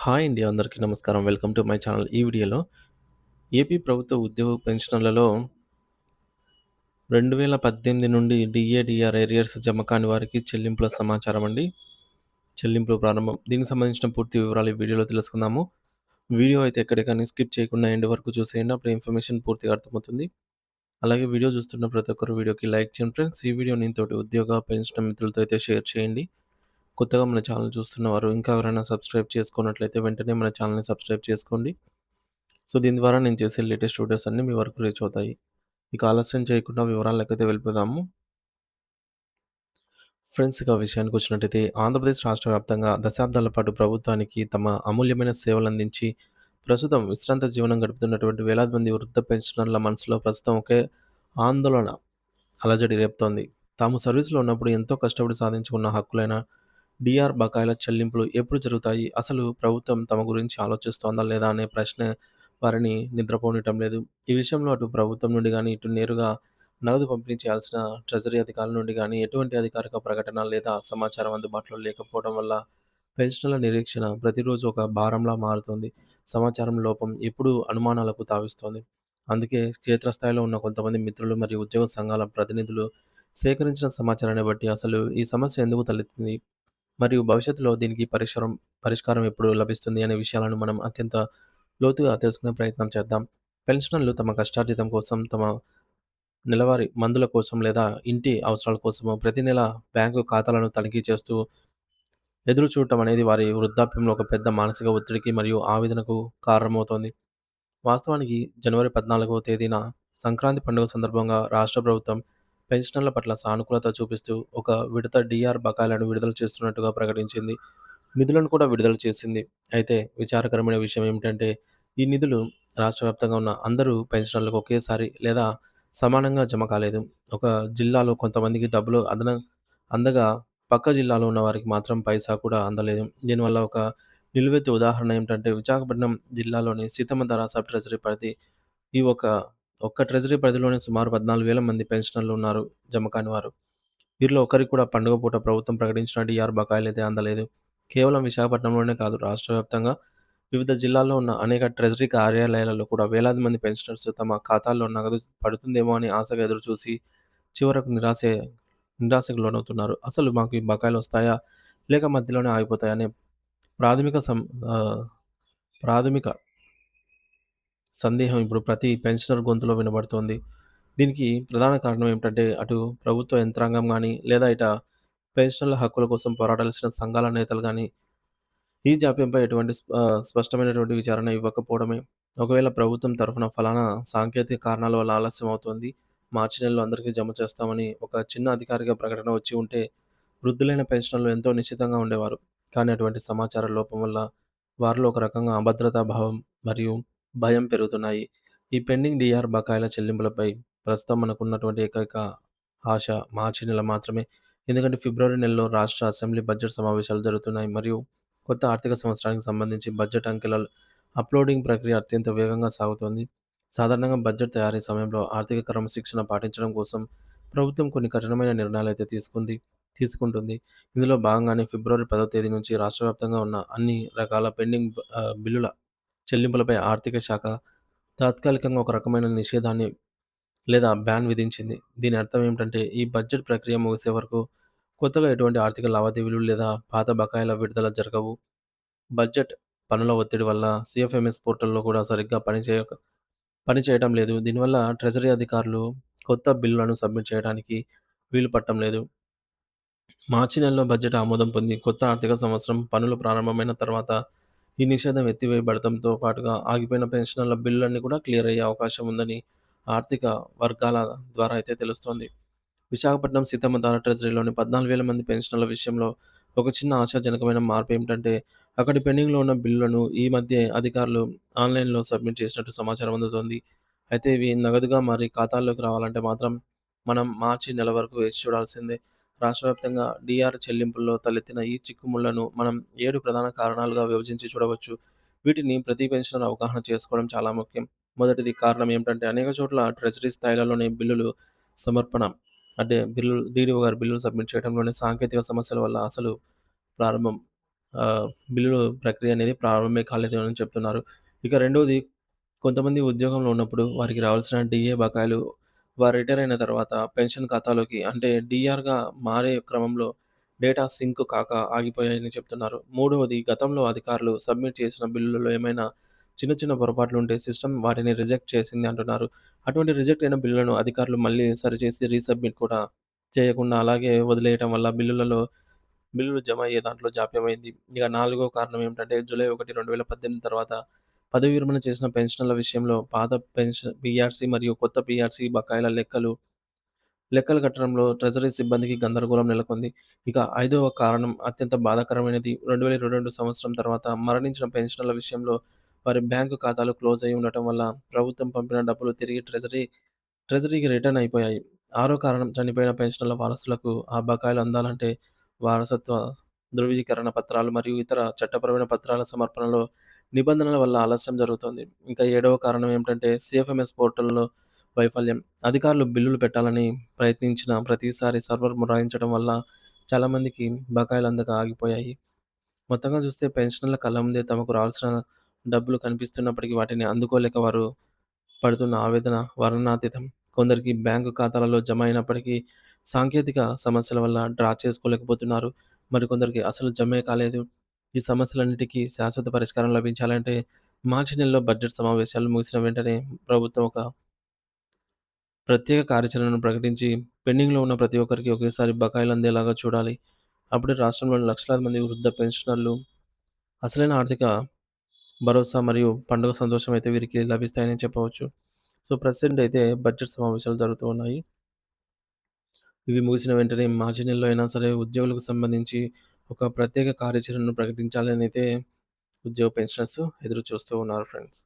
Hi అండి. అందరికీ నమస్కారం. Welcome to my channel. ఈ వీడియోలో ఏపీ ప్రభుత్వ ఉద్యోగ పెన్షన్‌లలో 2018 నుండి డీఏ, ఏరియర్స్ జమ కాని వారికి చెల్లింపుల సమాచారం అండి. చెల్లింపులు ప్రారంభం. దీనికి సంబంధించిన పూర్తి వివరాలు ఈ వీడియోలో తెలుసుకుందాము. వీడియో అయితే ఎక్కడ కానీ స్కిప్ చేయకుండా ఎండ్ వరకు చూసేయండి. అప్పుడు ఇన్ఫర్మేషన్ పూర్తిగా అర్థమవుతుంది. అలాగే వీడియో చూస్తున్న ప్రతి ఒక్కరు వీడియోకి లైక్ చేయండి ఫ్రెండ్స్. ఈ వీడియోని తోటి ఉద్యోగ, పెన్షన్ మిత్రులతో అయితే షేర్ చేయండి. కొత్తగా మన ఛానల్ చూస్తున్నవారు ఇంకా ఎవరైనా సబ్స్క్రైబ్ చేసుకున్నట్లయితే వెంటనే మన ఛానల్‌ని సబ్స్క్రైబ్ చేసుకోండి. సో, దీని ద్వారా నేను చేసే లేటెస్ట్ వీడియోస్ అన్నీ మీ వరకు రీచ్ అవుతాయి. ఇక ఆలస్యం చేయకుండా వివరాలకైతే వెళ్ళిపోదాము. ఫ్రెండ్స్ ఇక విషయానికొచ్చినట్టయితే ఆంధ్రప్రదేశ్ రాష్ట్ర వ్యాప్తంగా దశాబ్దాల పాటు ప్రభుత్వానికి తమ అమూల్యమైన సేవలందించి, ప్రస్తుతం విశ్రాంత జీవనం గడుపుతున్నటువంటి వేలాది మంది వృద్ధ పెన్షనర్ల మనసులో ప్రస్తుతం ఒకే ఆందోళన అలజడి రేపుతోంది. తాము సర్వీస్‌లో ఉన్నప్పుడు ఎంతో కష్టపడి సాధించుకున్న హక్కులైన డీఆర్ బకాయిల చెల్లింపులు ఎప్పుడు జరుగుతాయి? అసలు ప్రభుత్వం తమ గురించి ఆలోచిస్తోందా లేదా అనే ప్రశ్న వారిని నిద్రపోనివ్వటం లేదు. ఈ విషయంలో అటు ప్రభుత్వం నుండి గానీ, ఇటు నేరుగా నగదు పంపిణీ చేయాల్సిన ట్రెజరీ అధికారుల నుండి గానీ, ఎటువంటి అధికారిక ప్రకటన లేదా సమాచారం అందుబాటులో లేకపోవడం వల్ల పెన్షనర్ల నిరీక్షణ ప్రతిరోజు ఒక భారంలా మారుతోంది. సమాచారం లోపం ఎప్పుడూ అనుమానాలకు తావిస్తోంది. అందుకే క్షేత్రస్థాయిలో ఉన్న కొంతమంది మిత్రులు మరియు ఉద్యోగ సంఘాల ప్రతినిధులు సేకరించిన సమాచారాన్ని బట్టి అసలు ఈ సమస్య ఎందుకు తలెత్తింది? మరియు భవిష్యత్తులో దీనికి పరిష్కారం ఎప్పుడు లభిస్తుంది అనే విషయాలను మనం అత్యంత లోతుగా తెలుసుకునే ప్రయత్నం చేద్దాం. పెన్షనర్లు తమ కష్టార్జితం కోసం, తమ నెలవారీ మందుల కోసం లేదా ఇంటి అవసరాల కోసమో ప్రతి నెల బ్యాంకు ఖాతాలను తనిఖీ చేస్తూ ఎదురు చూడటం అనేది వారి వృద్ధాప్యంలో ఒక పెద్ద మానసిక ఒత్తిడికి మరియు ఆవేదనకు కారణమవుతోంది. వాస్తవానికి జనవరి 14వ తేదీన సంక్రాంతి పండుగ సందర్భంగా రాష్ట్ర ప్రభుత్వం పెన్షనర్ల పట్ల సానుకూలత చూపిస్తూ ఒక విడత డీఆర్ బకాయిలను విడుదల చేస్తున్నట్టుగా ప్రకటించింది. నిధులను కూడా విడుదల చేసింది. అయితే విచారకరమైన విషయం ఏమిటంటే ఈ నిధులు రాష్ట్ర వ్యాప్తంగా ఉన్న అందరూ పెన్షనర్లకు ఒకేసారి లేదా సమానంగా జమ కాలేదు. ఒక జిల్లాలో కొంతమందికి డబ్బులు అందగా పక్క జిల్లాలో ఉన్న వారికి మాత్రం పైసా కూడా అందలేదు. దీనివల్ల ఒక నిలువెత్తు ఉదాహరణ ఏమిటంటే విశాఖపట్నం జిల్లాలోని సీతమ్మధార సబ్ ట్రెజరీ పరిధి ఈ ఒక్క ట్రెజరీ పరిధిలోనే సుమారు 14,000 మంది పెన్షనర్లు ఉన్నారు జమ కాని వారు. వీరిలో ఒకరికి కూడా పండుగ పూట ప్రభుత్వం ప్రకటించిన డీఆర్ బకాయిలైతే అందలేదు. కేవలం విశాఖపట్నంలోనే కాదు రాష్ట్ర వ్యాప్తంగా వివిధ జిల్లాల్లో ఉన్న అనేక ట్రెజరీ కార్యాలయాలలో కూడా వేలాది మంది పెన్షనర్స్ తమ ఖాతాల్లో నగదు పడుతుందేమో అని ఆశగా ఎదురుచూసి చివరకు నిరాశకు లోనవుతున్నారు. అసలు మాకు ఈ బకాయిలొస్తాయా? లేక మధ్యలోనే ఆగిపోతాయా? అనే ప్రాథమిక సం ఆహ్, ప్రాథమిక సందేహం ఇప్పుడు ప్రతి పెన్షనర్ గొంతులో వినబడుతోంది. దీనికి ప్రధాన కారణం ఏమిటంటే, అటు ప్రభుత్వ యంత్రాంగం గానీ, లేదా పెన్షనర్ల హక్కుల కోసం పోరాడాల్సిన సంఘాల నేతలు గానీ, ఈ జాప్యంపై ఎటువంటి స్పష్టమైనటువంటి విచారణ ఇవ్వకపోవడమే. ఒకవేళ ప్రభుత్వం తరఫున ఫలానా సాంకేతిక కారణాల వల్ల ఆలస్యం అవుతోంది. మార్చి నెలలో అందరికీ జమ చేస్తామని ఒక చిన్న అధికారిక ప్రకటన వచ్చి ఉంటే, వృద్ధులైన పెన్షనర్లు ఎంతో నిశ్చితంగా ఉండేవారు. కానీ అటువంటి సమాచార లోపం వల్ల వారిలో ఒక రకంగా అభద్రతా భావం మరియు భయం పెరుగుతున్నాయి. ఈ పెండింగ్ డీఆర్ బకాయిల చెల్లింపులపై ప్రస్తుతం మనకున్నటువంటి ఏకైక ఆశ మార్చి నెల మాత్రమే. ఎందుకంటే ఫిబ్రవరి నెలలో రాష్ట్ర అసెంబ్లీ బడ్జెట్ సమావేశాలు జరుగుతున్నాయి మరియు కొత్త ఆర్థిక సంవత్సరానికి సంబంధించి బడ్జెట్ అంకెల అప్లోడింగ్ ప్రక్రియ అత్యంత వేగంగా సాగుతోంది. సాధారణంగా బడ్జెట్ తయారీ సమయంలో ఆర్థిక క్రమశిక్షణ పాటించడం కోసం ప్రభుత్వం కొన్ని కఠినమైన నిర్ణయాలైతే తీసుకుంటుంది. ఇందులో భాగంగానే ఫిబ్రవరి 10వ తేదీ నుంచి రాష్ట్ర వ్యాప్తంగా ఉన్న అన్ని రకాల పెండింగ్ బిల్లుల చెల్లింపులపై ఆర్థిక శాఖ తాత్కాలికంగా ఒక రకమైన నిషేధాన్ని లేదా బ్యాన్ విధించింది. దీని అర్థం ఏమిటంటే ఈ బడ్జెట్ ప్రక్రియ ముగిసే వరకు కొత్తగా ఎటువంటి ఆర్థిక లావాదేవీలు లేదా పాత బకాయిల విడుదల జరగవు. బడ్జెట్ పనుల ఒత్తిడి వల్ల సీఎఫ్ఎంఎస్ పోర్టల్‌లో కూడా సరిగ్గా పనిచేయటం లేదు. దీనివల్ల ట్రెజరీ అధికారులు కొత్త బిల్లులను సబ్మిట్ చేయడానికి వీలు పడటం లేదు. మార్చి నెలలో బడ్జెట్ ఆమోదం పొంది కొత్త ఆర్థిక సంవత్సరం పనులు ప్రారంభమైన తర్వాత ఈ నిషేధం ఎత్తివేయబడటంతో పాటుగా ఆగిపోయిన పెన్షనర్ల బిల్లులన్నీ కూడా క్లియర్ అయ్యే అవకాశం ఉందని ఆర్థిక వర్గాల ద్వారా అయితే తెలుస్తోంది. విశాఖపట్నం సీతమ్మధార ట్రెజరీలోని 14,000 మంది పెన్షనర్ల విషయంలో ఒక చిన్న ఆశాజనకమైన మార్పు ఏమిటంటే, అక్కడి పెండింగ్‌లో ఉన్న బిల్లులను ఈ మధ్యే అధికారులు ఆన్‌లైన్‌లో సబ్మిట్ చేసినట్టు సమాచారం అందుతోంది. అయితే ఇవి నగదుగా మారి ఖాతాల్లోకి రావాలంటే మాత్రం మనం మార్చి నెల వరకు వేచి చూడాల్సిందే. రాష్ట్ర వ్యాప్తంగా డీఆర్ చెల్లింపుల్లో తలెత్తిన ఈ చిక్కుముళ్లను మనం 7 ప్రధాన కారణాలుగా విభజించి చూడవచ్చు. వీటిని ప్రతి పెన్షనర్ అవగాహన చేసుకోవడం చాలా ముఖ్యం. మొదటిది కారణం ఏమిటంటే, అనేక చోట్ల ట్రెజరీ స్థాయిలలోనే బిల్లులు సమర్పణ అంటే డీడీఓ గారు బిల్లులు సబ్మిట్ చేయడంలోని సాంకేతిక సమస్యల వల్ల అసలు ప్రారంభం బిల్లులు ప్రక్రియ అనేది ప్రారంభమే కాలేదు అని చెప్తున్నారు. ఇక రెండోది కొంతమంది ఉద్యోగంలో ఉన్నప్పుడు వారికి రావాల్సిన డీఏ బకాయిలు వారు రిటైర్ అయిన తర్వాత పెన్షన్ ఖాతాలోకి అంటే డీఆర్‌గా మారే క్రమంలో డేటా సింక్ కాక ఆగిపోయాయని చెప్తున్నారు. మూడవది గతంలో అధికారులు సబ్మిట్ చేసిన బిల్లులలో ఏమైనా చిన్న చిన్న పొరపాట్లుంటే సిస్టమ్ వాటిని రిజెక్ట్ చేసింది అంటున్నారు. అటువంటి రిజెక్ట్ అయిన బిల్లులను అధికారులు మళ్ళీ సరిచేసి రీసబ్మిట్ కూడా చేయకుండా అలాగే వదిలేయటం వల్ల బిల్లులు జమ అయ్యే దాంట్లో జాప్యమైంది. ఇక నాలుగో కారణం ఏమిటంటే జూలై 1, 2018 తర్వాత పదవి విరమణ చేసిన పెన్షనర్ల విషయంలో పాత పీఆర్సీ మరియు కొత్త పీఆర్సీ బకాయిల లెక్కలు కట్టడంలో ట్రెజరీ సిబ్బందికి గందరగోళం నెలకొంది. ఇక ఐదవ కారణం అత్యంత బాధాకరమైనది. 2022 సంవత్సరం తర్వాత మరణించిన పెన్షనర్ల విషయంలో వారి బ్యాంకు ఖాతాలు క్లోజ్ అయ్యి ఉండటం వల్ల ప్రభుత్వం పంపిన డబ్బులు తిరిగి ట్రెజరీకి రిటర్న్ అయిపోయాయి. ఆరో కారణం చనిపోయిన పెన్షనర్ల వారసులకు ఆ బకాయిలు అందాలంటే వారసత్వ ధృవీకరణ పత్రాలు మరియు ఇతర చట్టపరమైన పత్రాల సమర్పణలో నిబంధనల వల్ల ఆలస్యం జరుగుతోంది. ఇంకా ఏడవ కారణం ఏమిటంటే సీఎఫ్ఎంఎస్ పోర్టల్‌లో వైఫల్యం. అధికారులు బిల్లులు పెట్టాలని ప్రయత్నించిన ప్రతిసారి సర్వర్ మొరాయించడం వల్ల చాలామందికి బకాయిలు అందక ఆగిపోయాయి. మొత్తంగా చూస్తే పెన్షనర్ల కళ్ళ ముందే తమకు రావాల్సిన డబ్బులు కనిపిస్తున్నప్పటికీ వాటిని అందుకోలేక వారు పడుతున్న ఆవేదన వర్ణనాతీతం. కొందరికి బ్యాంకు ఖాతాలలో జమ అయినప్పటికీ సాంకేతిక సమస్యల వల్ల డ్రా చేసుకోలేకపోతున్నారు. మరికొందరికి అసలు జమే కాలేదు. ఈ సమస్యలన్నిటికీ శాశ్వత పరిష్కారం లభించాలంటే మార్చి నెలలో బడ్జెట్ సమావేశాలు ముగిసిన వెంటనే ప్రభుత్వం ఒక ప్రత్యేక కార్యాచరణను ప్రకటించి పెండింగ్‌లో ఉన్న ప్రతి ఒక్కరికి ఒకేసారి బకాయిలు అందేలాగా చూడాలి. అప్పుడే రాష్ట్రంలోని లక్షలాది మంది వృద్ధ పెన్షనర్లు అసలైన ఆర్థిక భరోసా మరియు పండుగ సంతోషం అయితే వీరికి లభిస్తాయని చెప్పవచ్చు. సో, ప్రెజెంట్ అయితే బడ్జెట్ సమావేశాలు జరుగుతూ ఉన్నాయి. ఇవి ముగిసిన వెంటనే మార్చి నెలలో అయినా సరే ఉద్యోగులకు సంబంధించి ఒక ప్రత్యేక కార్యాచరణను ప్రకటించాలనైతే ఉద్యోగ పెన్షనర్స్ ఎదురు చూస్తూ ఉన్నారు ఫ్రెండ్స్.